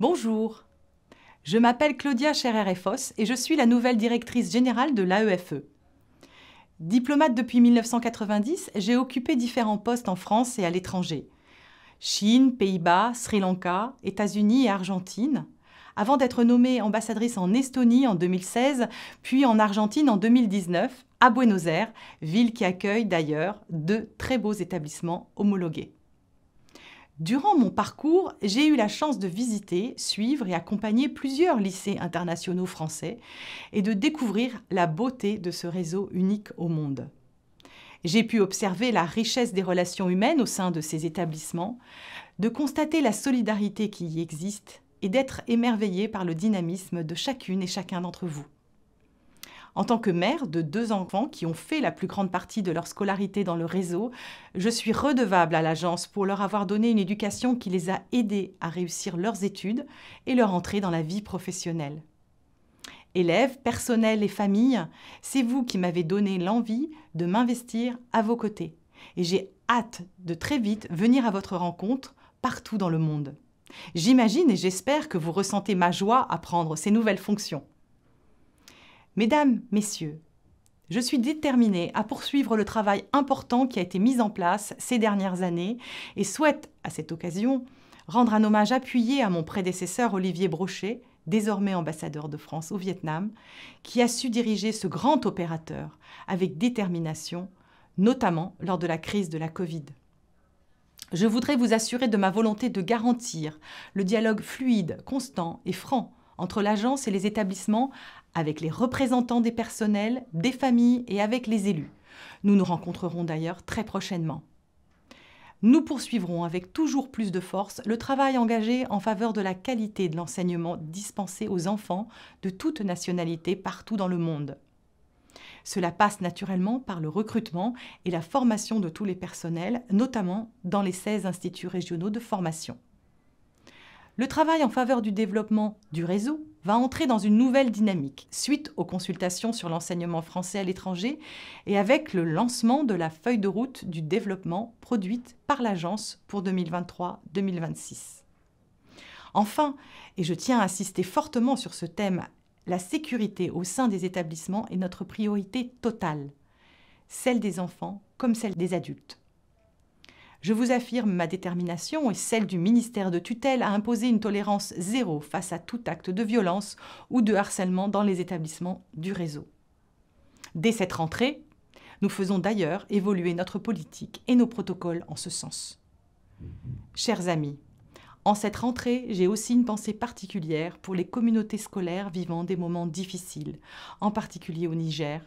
Bonjour, je m'appelle Claudia Scherer-Foss et je suis la nouvelle directrice générale de l'AEFE. Diplomate depuis 1990, j'ai occupé différents postes en France et à l'étranger. Chine, Pays-Bas, Sri Lanka, États-Unis et Argentine, avant d'être nommée ambassadrice en Estonie en 2016, puis en Argentine en 2019, à Buenos Aires, ville qui accueille d'ailleurs 2 très beaux établissements homologués. Durant mon parcours, j'ai eu la chance de visiter, suivre et accompagner plusieurs lycées internationaux français et de découvrir la beauté de ce réseau unique au monde. J'ai pu observer la richesse des relations humaines au sein de ces établissements, de constater la solidarité qui y existe et d'être émerveillée par le dynamisme de chacune et chacun d'entre vous. En tant que mère de 2 enfants qui ont fait la plus grande partie de leur scolarité dans le réseau, je suis redevable à l'agence pour leur avoir donné une éducation qui les a aidés à réussir leurs études et leur entrée dans la vie professionnelle. Élèves, personnel et famille, c'est vous qui m'avez donné l'envie de m'investir à vos côtés. Et j'ai hâte de très vite venir à votre rencontre partout dans le monde. J'imagine et j'espère que vous ressentez ma joie à prendre ces nouvelles fonctions. Mesdames, Messieurs, je suis déterminée à poursuivre le travail important qui a été mis en place ces dernières années et souhaite, à cette occasion, rendre un hommage appuyé à mon prédécesseur Olivier Brochet, désormais ambassadeur de France au Vietnam, qui a su diriger ce grand opérateur avec détermination, notamment lors de la crise de la Covid. Je voudrais vous assurer de ma volonté de garantir le dialogue fluide, constant et franc entre l'agence et les établissements, avec les représentants des personnels, des familles et avec les élus. Nous nous rencontrerons d'ailleurs très prochainement. Nous poursuivrons avec toujours plus de force le travail engagé en faveur de la qualité de l'enseignement dispensé aux enfants de toute nationalité partout dans le monde. Cela passe naturellement par le recrutement et la formation de tous les personnels, notamment dans les 16 instituts régionaux de formation. Le travail en faveur du développement du réseau va entrer dans une nouvelle dynamique suite aux consultations sur l'enseignement français à l'étranger et avec le lancement de la feuille de route du développement produite par l'agence pour 2023-2026. Enfin, et je tiens à insister fortement sur ce thème, la sécurité au sein des établissements est notre priorité totale, celle des enfants comme celle des adultes. Je vous affirme ma détermination et celle du ministère de tutelle à imposer une tolérance zéro face à tout acte de violence ou de harcèlement dans les établissements du réseau. Dès cette rentrée, nous faisons d'ailleurs évoluer notre politique et nos protocoles en ce sens. Chers amis, en cette rentrée, j'ai aussi une pensée particulière pour les communautés scolaires vivant des moments difficiles, en particulier au Niger,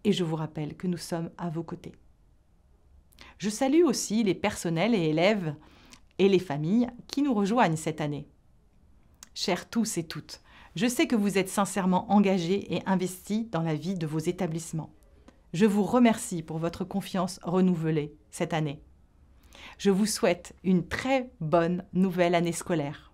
et je vous rappelle que nous sommes à vos côtés. Je salue aussi les personnels et élèves et les familles qui nous rejoignent cette année. Chers tous et toutes, je sais que vous êtes sincèrement engagés et investis dans la vie de vos établissements. Je vous remercie pour votre confiance renouvelée cette année. Je vous souhaite une très bonne nouvelle année scolaire.